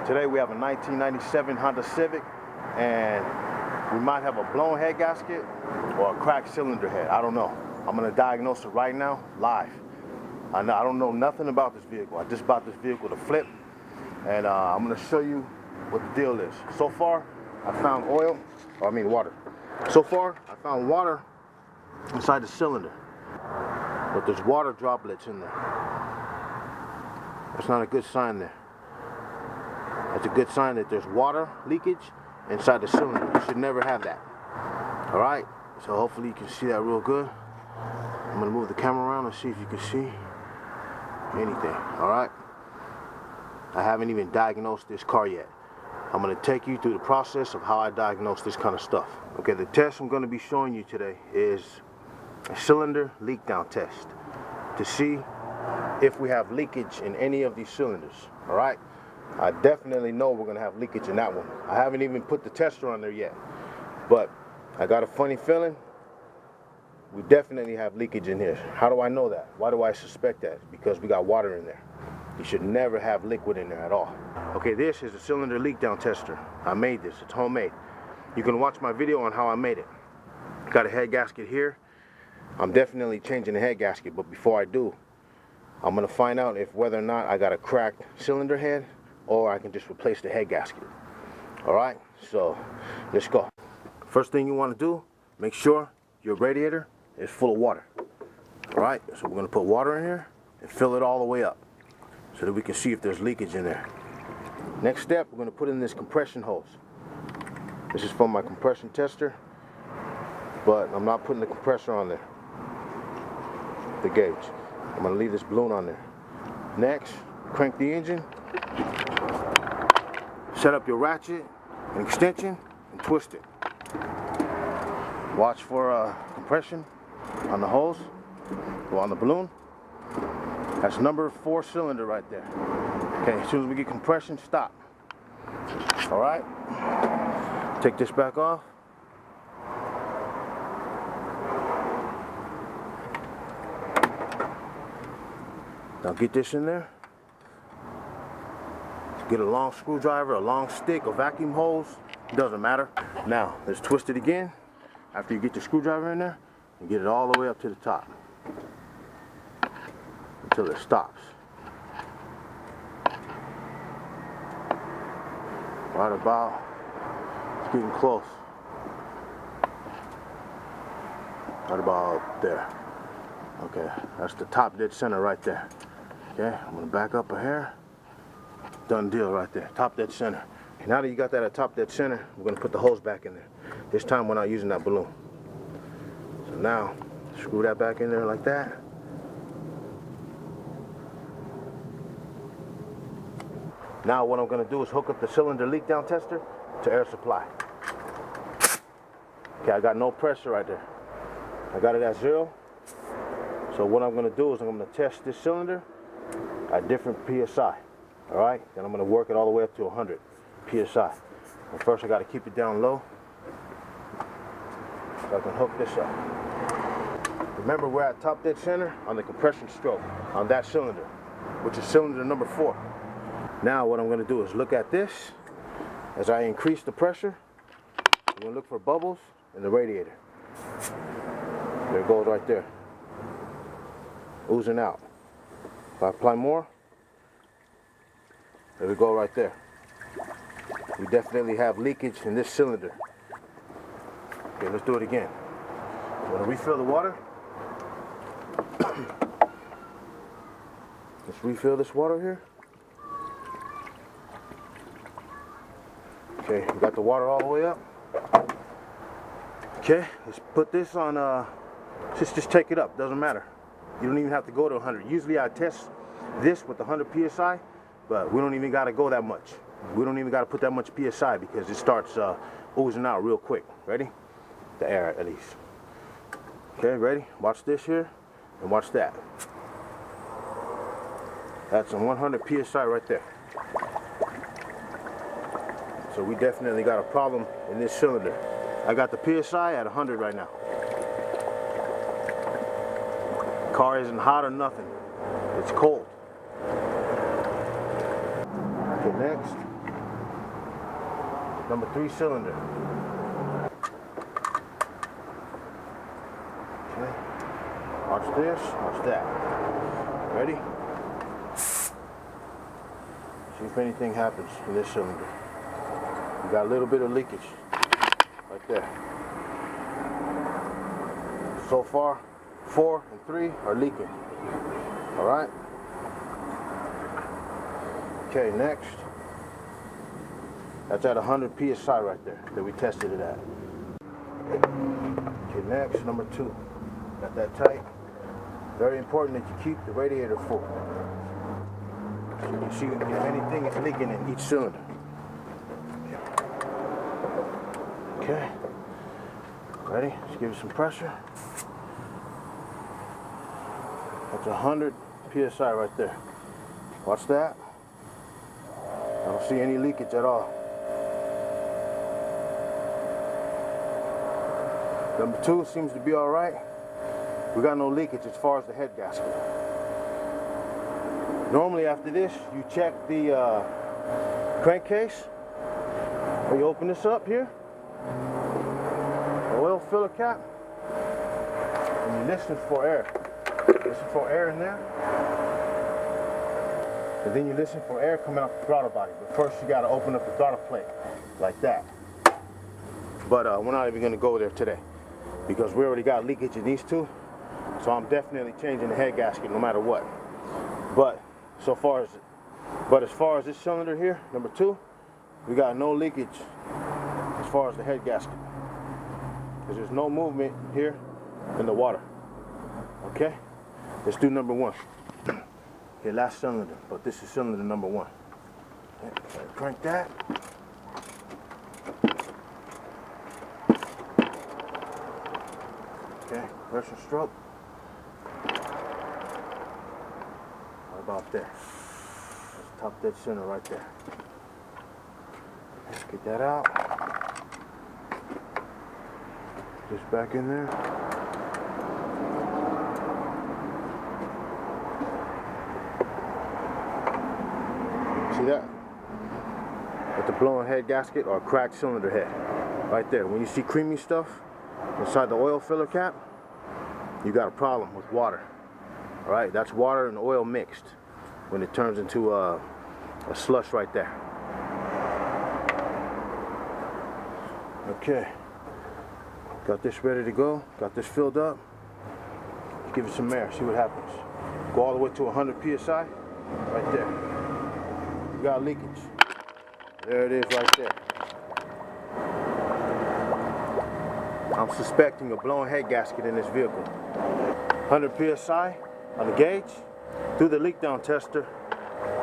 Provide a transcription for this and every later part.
Today we have a 1997 Honda Civic, and we might have a blown head gasket or a cracked cylinder head. I don't know. I'm gonna diagnose it right now, live. I don't know nothing about this vehicle. I just bought this vehicle to flip, and I'm gonna show you what the deal is. So far, I found water. So far, I found water inside the cylinder, but there's water droplets in there. That's not a good sign there. That's a good sign that there's water leakage inside the cylinder. You should never have that. All right, so hopefully you can see that real good. I'm gonna move the camera around and see if you can see anything. All right, I haven't even diagnosed this car yet. I'm gonna take you through the process of how I diagnose this kind of stuff. Okay, the test I'm gonna be showing you today is a cylinder leak down test to see if we have leakage in any of these cylinders. All right, I definitely know we're gonna have leakage in that one. I haven't even put the tester on there yet, but I got a funny feeling we definitely have leakage in here. How do I know that? Why do I suspect that? Because we got water in there. You should never have liquid in there at all. Okay, this is a cylinder leak down tester. I made this, it's homemade. You can watch my video on how I made it. Got a head gasket here. I'm definitely changing the head gasket, but before I do, I'm gonna find out if whether or not I got a cracked cylinder head or I can just replace the head gasket. All right, so let's go. First thing you wanna do, make sure your radiator is full of water. All right, so we're gonna put water in here and fill it all the way up so that we can see if there's leakage in there. Next step, we're gonna put in this compression hose. This is from my compression tester, but I'm not putting the compressor on there, the gauge. I'm gonna leave this balloon on there. Next, crank the engine, set up your ratchet and extension, and twist it. Watch for compression on the hose, or on the balloon. That's number 4 cylinder right there. Okay, as soon as we get compression, stop. All right, take this back off. Now get this in there. Get a long screwdriver, a long stick, a vacuum hose, doesn't matter. Now, let's twist it again after you get the screwdriver in there and get it all the way up to the top until it stops. Right about, it's getting close. Right about there. Okay, that's the top dead center right there. Okay, I'm gonna back up a hair. Done deal right there, top dead center. And now that you got that at top dead center, we're gonna put the hose back in there. This time we're not using that balloon. So now, screw that back in there like that. Now what I'm gonna do is hook up the cylinder leak down tester to air supply. Okay, I got no pressure right there. I got it at 0. So what I'm gonna do is I'm gonna test this cylinder at different PSI. All right, then I'm gonna work it all the way up to 100 PSI. But first I gotta keep it down low so I can hook this up. Remember, we're at top dead center on the compression stroke on that cylinder, which is cylinder number 4. Now what I'm gonna do is look at this. As I increase the pressure, I'm gonna look for bubbles in the radiator. There it goes right there, oozing out. If I apply more, there we go right there. We definitely have leakage in this cylinder. Okay, let's do it again. I'm gonna refill the water. Let's refill this water here. Okay, we got the water all the way up. Okay, let's put this on, just take it up, doesn't matter. You don't even have to go to 100. Usually I test this with 100 PSI, but we don't even gotta go that much. We don't even gotta put that much PSI because it starts oozing out real quick. Ready? The air at least. Okay, ready? Watch this here and watch that. That's a 100 PSI right there. So we definitely got a problem in this cylinder. I got the PSI at 100 right now. Car isn't hot or nothing. It's cold. Okay, next, number 3 cylinder. Okay. Watch this, watch that. Ready? See if anything happens in this cylinder. You got a little bit of leakage right there. So far, 4 and 3 are leaking. All right. Okay, next. That's at 100 psi right there that we tested it at. Okay, next, number 2. Got that tight. Very important that you keep the radiator full. So you can see if anything is leaking in each cylinder. Okay. Ready? Let's give it some pressure. That's 100 psi right there. Watch that. I don't see any leakage at all. Number 2 seems to be all right. We got no leakage as far as the head gasket. Normally after this, you check the crankcase. When you open this up here, the oil filler cap, and you listen for air. Listen for air in there. And then you listen for air coming out the throttle body. But first you gotta open up the throttle plate, like that. But we're not even gonna go there today, because we already got leakage in these two. So I'm definitely changing the head gasket no matter what. But as far as this cylinder here, number 2, we got no leakage as far as the head gasket, because there's no movement here in the water. Okay, let's do number 1. Okay, last cylinder, but this is cylinder number 1. Okay, crank that. Okay, pressure stroke. How about there? Let's top that center right there. Let's get that out. Just back in there. See that? With the blown head gasket or cracked cylinder head. Right there. When you see creamy stuff inside the oil filler cap, you got a problem with water. Alright, that's water and oil mixed when it turns into a slush right there. Okay, got this ready to go, got this filled up. Let's give it some air, see what happens. Go all the way to 100 psi, right there. You got leakage. There it is right there. I'm suspecting a blown head gasket in this vehicle. 100 psi on the gauge, through the leak down tester,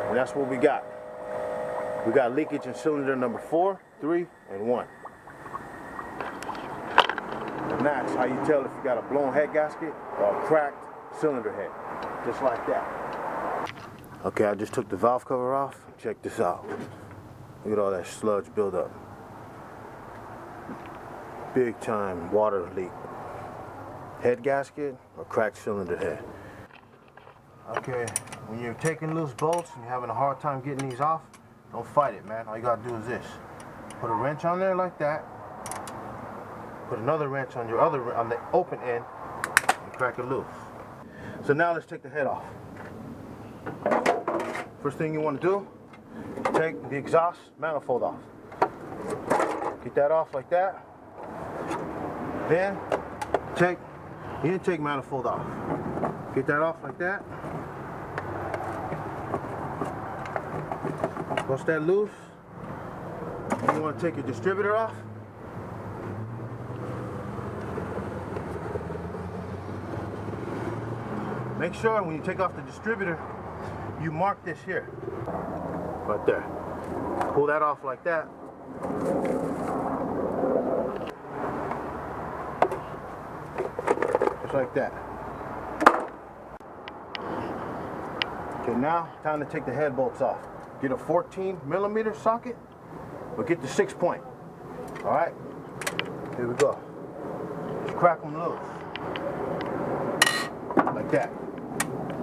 and that's what we got. We got leakage in cylinder number 4, 3, and 1. And that's how you tell if you got a blown head gasket or a cracked cylinder head. Just like that. Okay, I just took the valve cover off. Check this out. Look at all that sludge buildup. Big time water leak. Head gasket or cracked cylinder head. Okay, when you're taking loose bolts and you're having a hard time getting these off, don't fight it, man. All you gotta do is this. Put a wrench on there like that. Put another wrench on on the open end and crack it loose. So now let's take the head off. First thing you want to do is take the exhaust manifold off. Get that off like that. Then take the intake manifold off. Get that off like that. Bust that loose. You want to take your distributor off. Make sure when you take off the distributor, you mark this here. Right there. Pull that off like that. Just like that. Okay, now time to take the head bolts off. Get a 14mm socket, but get the 6-point. All right, here we go. Just crack them loose, like that.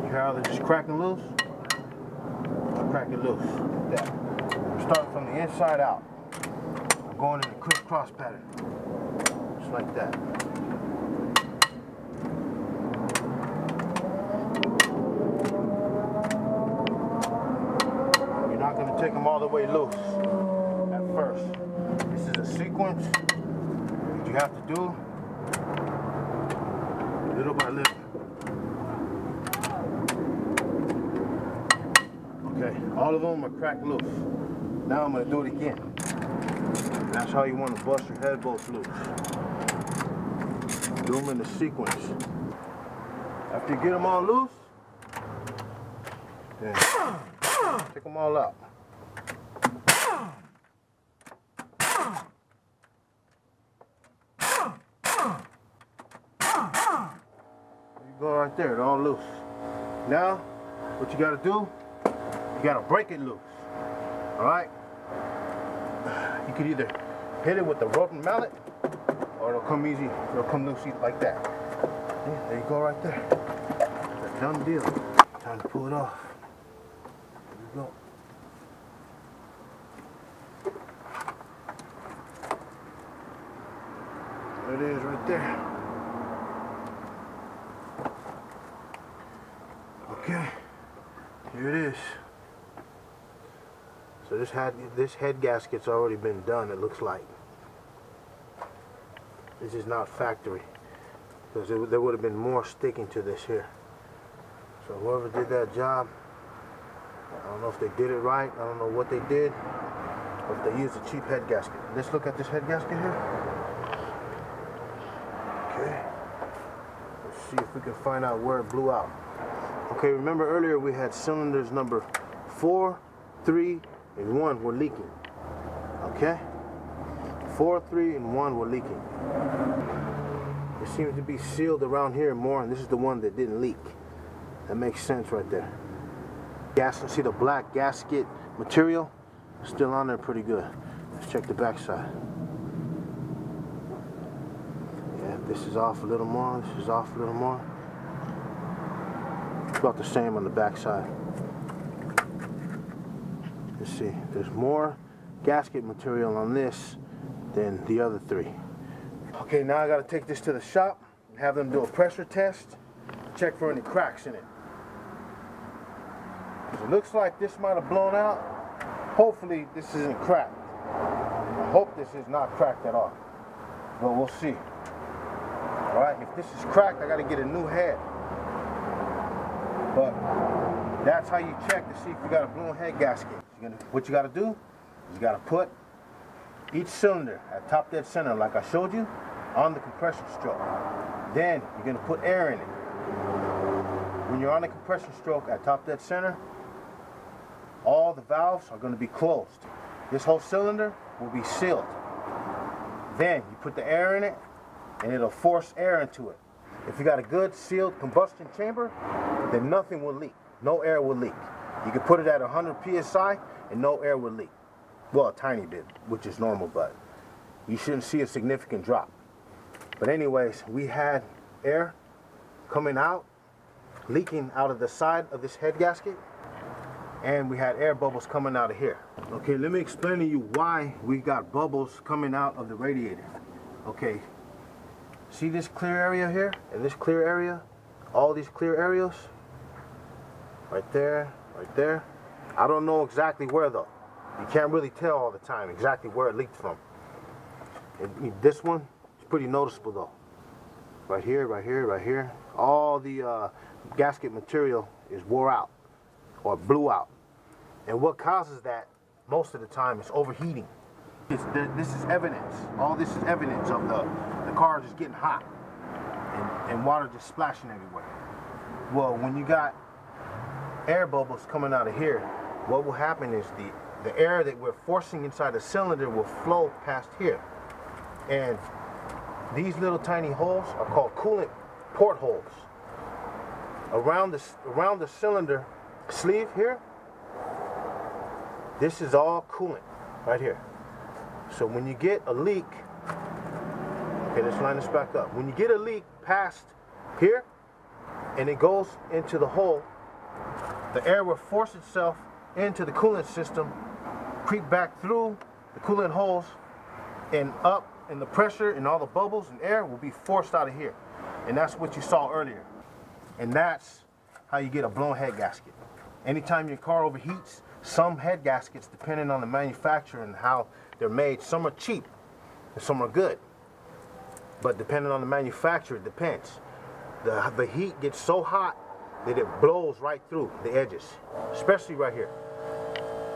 You hear how they're just cracking loose? Just crack it loose, like that. Start from the inside out. going in a crisscross pattern. Just like that. You're not going to take them all the way loose at first. This is a sequence that you have to do little by little. Okay, all of them are cracked loose. Now I'm going to do it again. That's how you want to bust your head bolts loose. Do them in the sequence. After you get them all loose, then take them all out. There you go right there, they're all loose. Now, what you got to do, you got to break it loose. All right? You could either hit it with the rubber mallet, or it'll come easy, it'll come loose like that. Yeah, there you go right there. That's a done deal. Time to pull it off. There you go. There it is right there. Okay, here it is. So this head gasket's already been done, it looks like. This is not factory, because there would have been more sticking to this here. So whoever did that job, I don't know if they did it right, I don't know what they did, or if they used a cheap head gasket. Let's look at this head gasket here. Okay, let's see if we can find out where it blew out. Okay, remember earlier we had cylinders number 4, 3, and 1 were leaking. Okay? 4, 3, and 1 were leaking. It seems to be sealed around here more, and this is the one that didn't leak. That makes sense right there. See the black gasket material? Still on there pretty good. Let's check the back side. Yeah, this is off a little more, this is off a little more. It's about the same on the back side. Let's see, there's more gasket material on this than the other 3. Okay, now I gotta take this to the shop and have them do a pressure test, check for any cracks in it. It looks like this might have blown out. Hopefully this isn't cracked. I hope this is not cracked at all, but we'll see. All right, if this is cracked, I gotta get a new head. But that's how you check to see if you got a blown head gasket. What you got to do is you got to put each cylinder at top dead center, like I showed you, on the compression stroke. Then you're going to put air in it. When you're on the compression stroke at top dead center, all the valves are going to be closed. This whole cylinder will be sealed. Then you put the air in it, and it'll force air into it. If you got a good sealed combustion chamber, then nothing will leak. No air will leak. You can put it at 100 psi and no air will leak. Well, a tiny bit, which is normal, but you shouldn't see a significant drop. But anyways, we had air coming out, leaking out of the side of this head gasket, and we had air bubbles coming out of here. Okay, let me explain to you why we got bubbles coming out of the radiator. Okay, see this clear area here and this clear area? All these clear areas? Right there, right there. I don't know exactly where though. You can't really tell all the time exactly where it leaked from. And this one is pretty noticeable though. Right here, right here, right here. All the gasket material is wore out or blew out. And what causes that most of the time is overheating. This is evidence. All this is evidence of the car just getting hot and water just splashing everywhere. Well, when you got air bubbles coming out of here, what will happen is the air that we're forcing inside the cylinder will flow past here. And these little tiny holes are called coolant portholes. Around the cylinder sleeve here, this is all coolant right here. So when you get a leak, okay, let's line this back up. When you get a leak past here and it goes into the hole, the air will force itself into the coolant system, creep back through the coolant holes, and up, and the pressure and all the bubbles and air will be forced out of here. And that's what you saw earlier. And that's how you get a blown head gasket. Anytime your car overheats, some head gaskets, depending on the manufacturer and how they're made, some are cheap and some are good. But depending on the manufacturer, it depends. The heat gets so hot that it blows right through the edges, especially right here.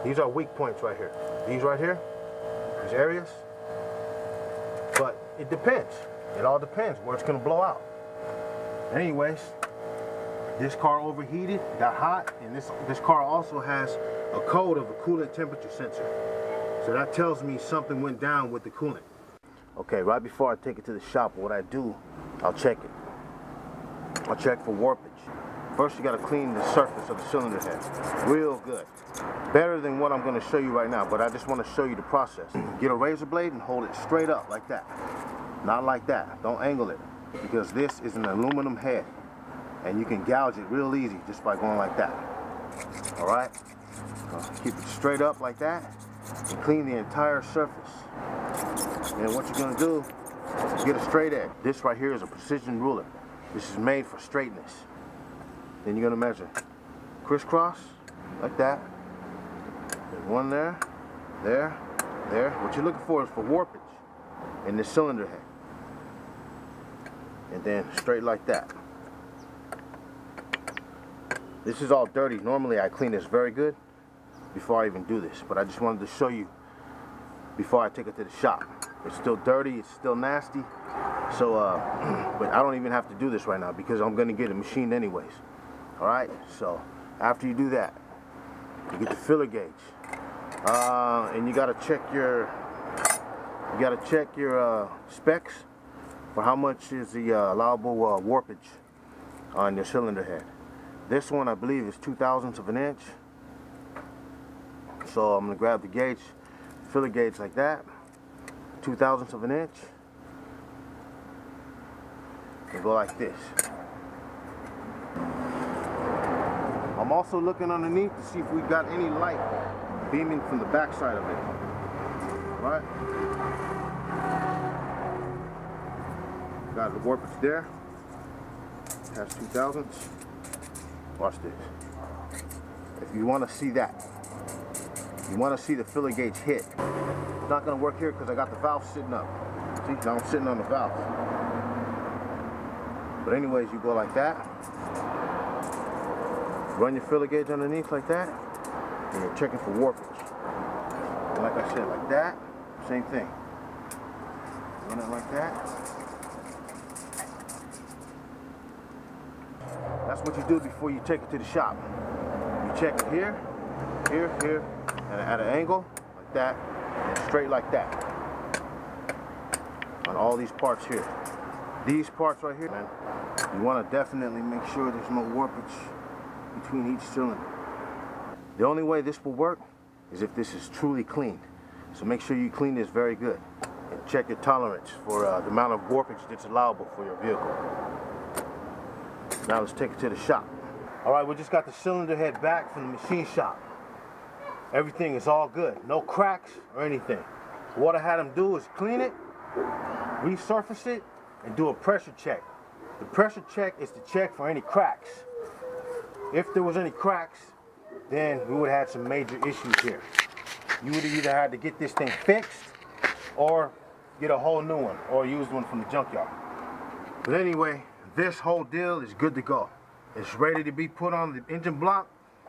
These are weak points right here. These right here, these areas. But it depends. It all depends where it's going to blow out. Anyways, this car overheated, got hot, and this car also has a code of a coolant temperature sensor. So that tells me something went down with the coolant. Okay, right before I take it to the shop, what I do, I'll check it. I'll check for warpage. First, you got to clean the surface of the cylinder head real good. Better than what I'm going to show you right now, but I just want to show you the process. Get a razor blade and hold it straight up like that. Not like that. Don't angle it, because this is an aluminum head, and you can gouge it real easy just by going like that. All right? Keep it straight up like that and clean the entire surface. And what you're going to do is get a straight edge. This right here is a precision ruler. This is made for straightness. Then you're going to measure crisscross like that. There's one there, there, there. What you're looking for is for warpage in this cylinder head. And then straight like that. This is all dirty. Normally I clean this very good before I even do this, but I just wanted to show you before I take it to the shop. It's still dirty, it's still nasty, so but I don't even have to do this right now because I'm going to get it machined anyways. All right, so after you do that, you get the filler gauge, and you got to check your specs for how much is the allowable warpage on your cylinder head. This one I believe is 2/1000ths of an inch. So I'm gonna grab the gauge, filler gauge like that, 2/1000ths of an inch, and go like this. I'm also looking underneath to see if we got any light beaming from the back side of it. Right? Got the warpage there. Has 2/1000ths. Watch this. If you want to see that, you want to see the filler gauge hit. It's not going to work here because I got the valve sitting up. See, now I'm sitting on the valve. But anyways, you go like that. Run your filler gauge underneath like that, and you're checking for warpage. And like I said, like that, same thing. Run it like that. That's what you do before you take it to the shop. You check it here, here, here, and at an angle like that, and straight like that. On all these parts here. These parts right here, man, you want to definitely make sure there's no warpage between each cylinder. The only way this will work is if this is truly cleaned. So make sure you clean this very good and check your tolerance for the amount of warpage that's allowable for your vehicle. Now let's take it to the shop. All right, we just got the cylinder head back from the machine shop. Everything is all good, no cracks or anything. What I had them do is clean it, resurface it, and do a pressure check. The pressure check is to check for any cracks. If there was any cracks, then we would have had some major issues here. You would have either had to get this thing fixed or get a whole new one or use one from the junkyard. But anyway, this whole deal is good to go. It's ready to be put on the engine block,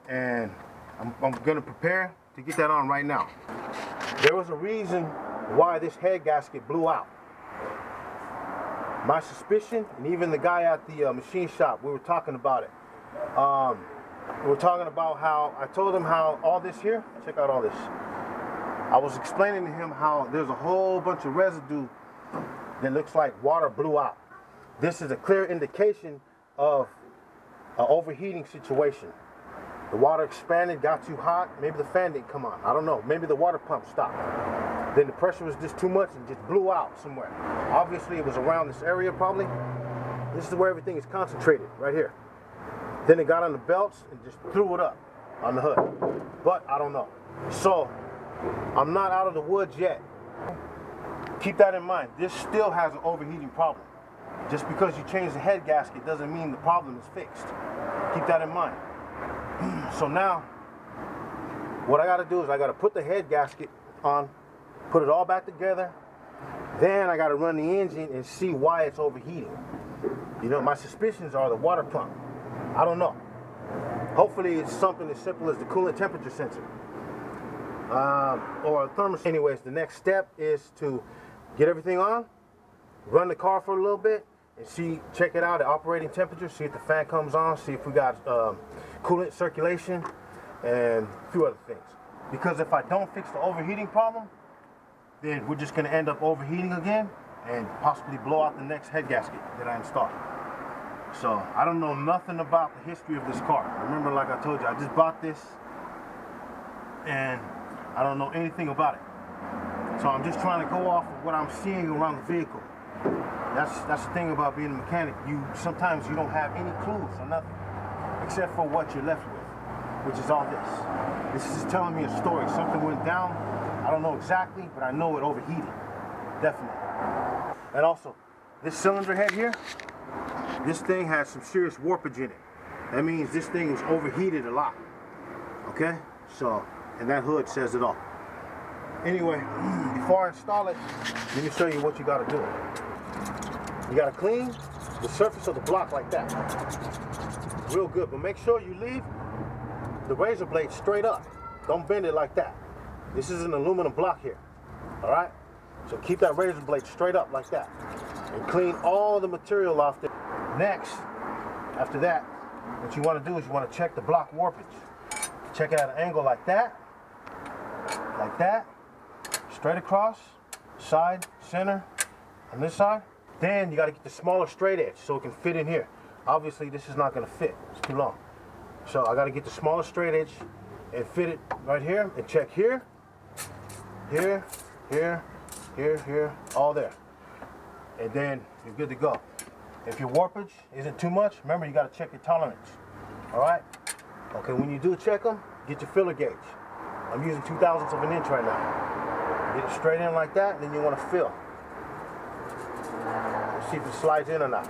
and I'm gonna prepare to get that on right now. There was a reason why this head gasket blew out. My suspicion, and even the guy at the machine shop, we were talking about it. We were talking about how, I told him how all this here, check out all this. I was explaining to him how there's a whole bunch of residue that looks like water blew out. This is a clear indication of an overheating situation. The water expanded, got too hot, maybe the fan didn't come on, I don't know, maybe the water pump stopped. Then the pressure was just too much and just blew out somewhere. Obviously it was around this area probably. This is where everything is concentrated, right here. Then it got on the belts and just threw it up on the hood. But I don't know. So I'm not out of the woods yet. keep that in mind. This still has an overheating problem. Just because you change the head gasket doesn't mean the problem is fixed. Keep that in mind. So now, what I gotta do is I gotta put the head gasket on, put it all back together. Then I gotta run the engine and see why it's overheating. You know, my suspicions are the water pump. I don't know. Hopefully it's something as simple as the coolant temperature sensor. Or a thermostat. Anyways, the next step is to get everything on, run the car for a little bit, and check it out at operating temperature, see if the fan comes on, see if we got coolant circulation, and a few other things. Because if I don't fix the overheating problem, then we're just going to end up overheating again and possibly blow out the next head gasket that I installed. So I don't know nothing about the history of this car. Remember, like I told you, I just bought this and I don't know anything about it. So I'm just trying to go off of what I'm seeing around the vehicle. That's the thing about being a mechanic. Sometimes you don't have any clues or nothing, except for what you're left with, which is all this. This is telling me a story. Something went down. I don't know exactly, but I know it overheated. Definitely. And also, this cylinder head here, this thing has some serious warpage in it. That means this thing was overheated a lot. Okay? So, and that hood says it all. Anyway, before I install it, let me show you what you gotta do. You gotta clean the surface of the block like that. Real good, but make sure you leave the razor blade straight up. Don't bend it like that. This is an aluminum block here, all right? So keep that razor blade straight up like that and clean all the material off there. Next, after that, what you wanna do is you wanna check the block warpage. Check it at an angle like that, straight across, side, center, on this side. Then you got to get the smaller straight edge so it can fit in here. Obviously this is not going to fit, it's too long. So I got to get the smaller straight edge and fit it right here and check here, here, here, here, here, all there. And then you're good to go. If your warpage isn't too much, remember you got to check your tolerance. All right? Okay, when you do check them, get your filler gauge. I'm using 2/1000ths of an inch right now. Get it straight in like that, and then you want to fill. See if it slides in or not.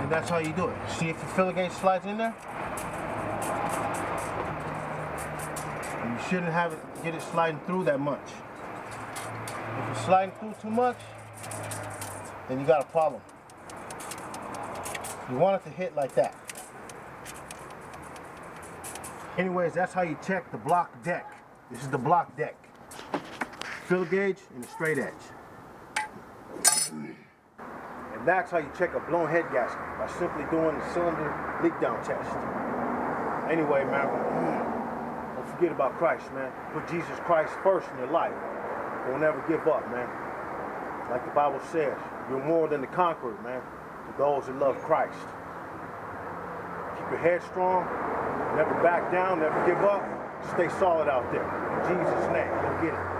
And that's how you do it. See if your filler gauge slides in there. And you shouldn't get it sliding through that much. If it's sliding through too much, then you got a problem. You want it to hit like that. Anyways, that's how you check the block deck. This is the block deck. Filler gauge and the straight edge. And that's how you check a blown head gasket, by simply doing the cylinder leak down test. Anyway, man, don't forget about Christ, man. Put Jesus Christ first in your life. Don't ever give up, man. Like the Bible says, you're more than the conqueror, man, to those that love Christ. Keep your head strong, never back down, never give up. Stay solid out there. In Jesus' name, go get it.